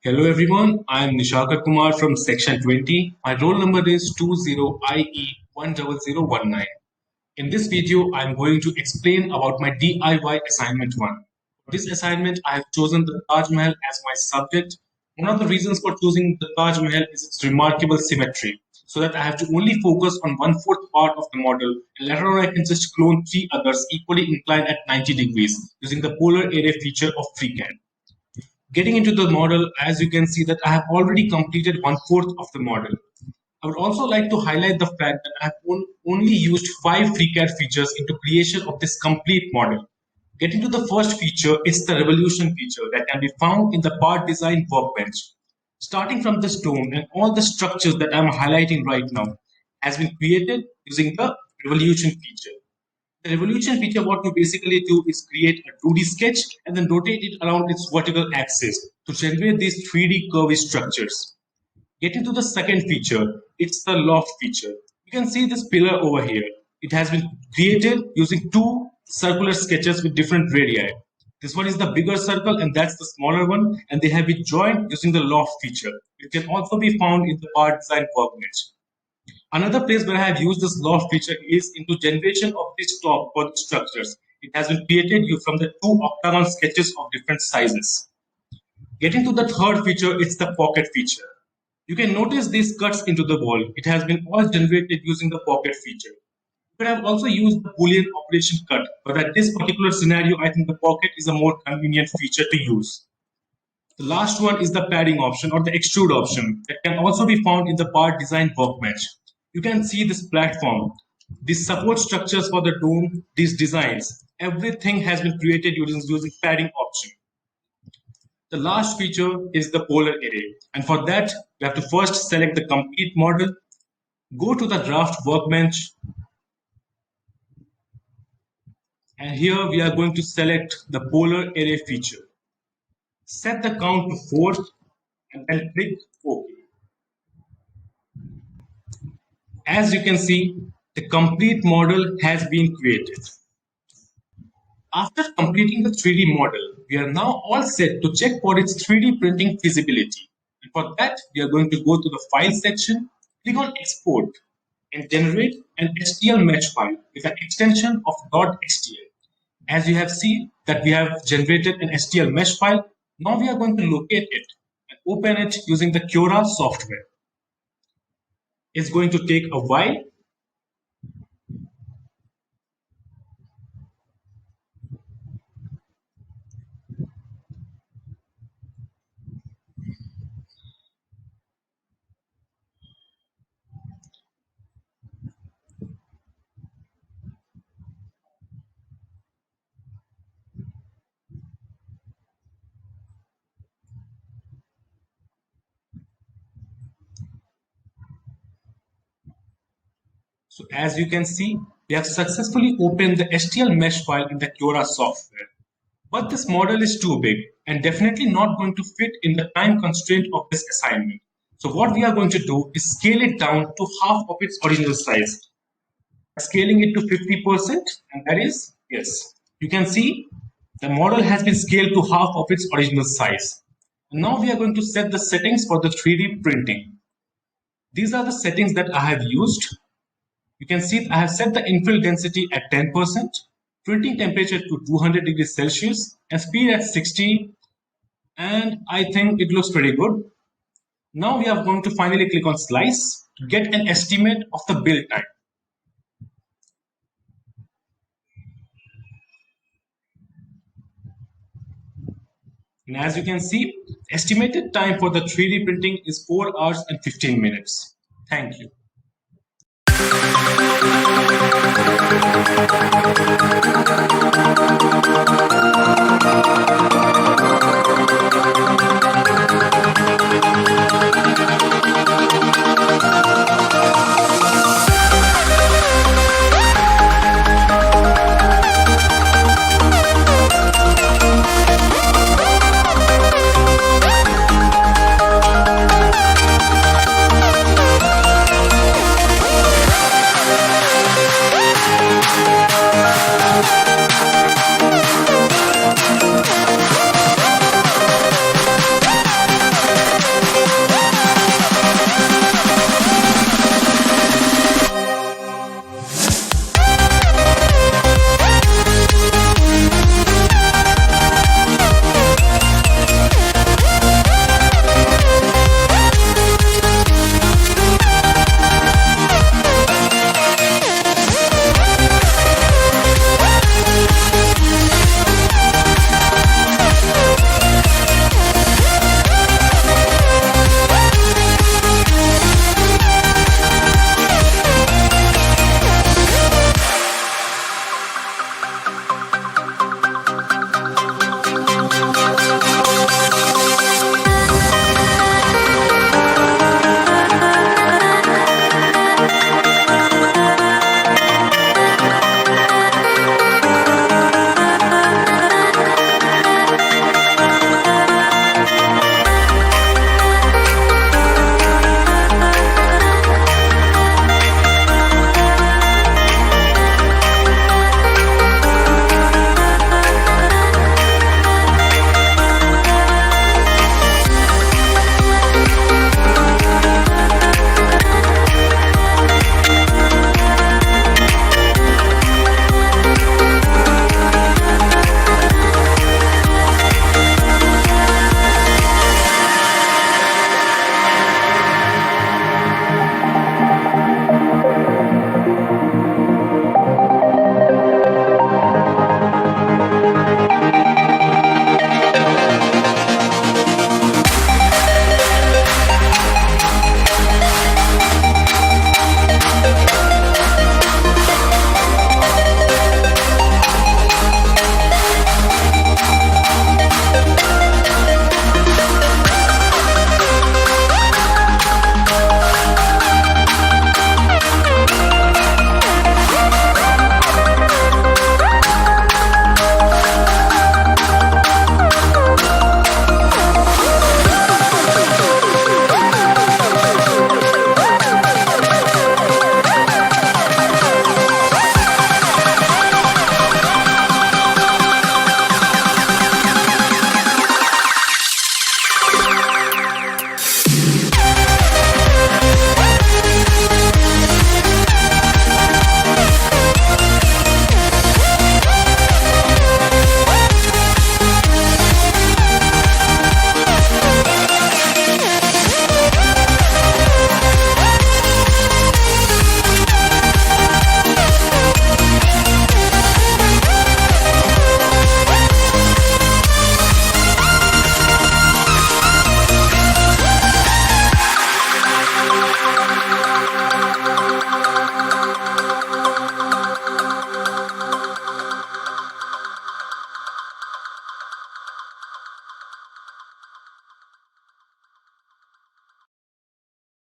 Hello everyone, I am Nishakar Kumar from section 20. My roll number is 20IE10019. In this video, I am going to explain about my DIY assignment 1. For this assignment, I have chosen the Taj Mahal as my subject. One of the reasons for choosing the Taj Mahal is its remarkable symmetry, so that I have to only focus on 1/4 part of the model, and later on I can just clone 3 others equally inclined at 90 degrees using the polar array feature of FreeCAD. Getting into the model, as you can see that I have already completed 1/4 of the model. I would also like to highlight the fact that I have only used 5 FreeCAD features into creation of this complete model. Getting to the first feature, it's the revolution feature that can be found in the part design workbench. Starting from the stone and all the structures that I'm highlighting right now has been created using the revolution feature. The revolution feature, what you basically do is create a 2D sketch and then rotate it around its vertical axis to generate these 3D curvy structures. Getting to the second feature, it's the loft feature. You can see this pillar over here. It has been created using 2 circular sketches with different radii. This one is the bigger circle and that's the smaller one, and they have been joined using the loft feature. It can also be found in the part design workbench. Another place where I have used this loft feature is into generation of this top for the structures. It has been created from the 2 octagon sketches of different sizes. Getting to the third feature, it's the pocket feature. You can notice these cuts into the wall. It has been all generated using the pocket feature. You could have also used the Boolean operation cut, but at this particular scenario, I think the pocket is a more convenient feature to use. The last one is the padding option or the extrude option that can also be found in the part design workbench. You can see this platform, these support structures for the dome, these designs, everything has been created using padding option. The last feature is the polar array, and for that we have to first select the complete model, go to the draft workbench, and here we are going to select the polar array feature. Set the count to 4 and then click OK. As you can see, the complete model has been created. After completing the 3D model, we are now all set to check for its 3D printing feasibility. And for that, we are going to go to the File section, click on Export, and generate an STL mesh file with an extension of .stl. As you have seen that we have generated an STL mesh file, now we are going to locate it and open it using the Cura software. It's going to take a while. So as you can see, we have successfully opened the STL mesh file in the Cura software. But this model is too big and definitely not going to fit in the time constraint of this assignment. So what we are going to do is scale it down to half of its original size. Scaling it to 50%, and that is, yes, you can see the model has been scaled to half of its original size. And now we are going to set the settings for the 3D printing. These are the settings that I have used. You can see I have set the infill density at 10%, printing temperature to 200 degrees Celsius, and speed at 60, and I think it looks pretty good. Now we are going to finally click on Slice to get an estimate of the build time. And as you can see, estimated time for the 3D printing is 4 hours and 15 minutes. Thank you.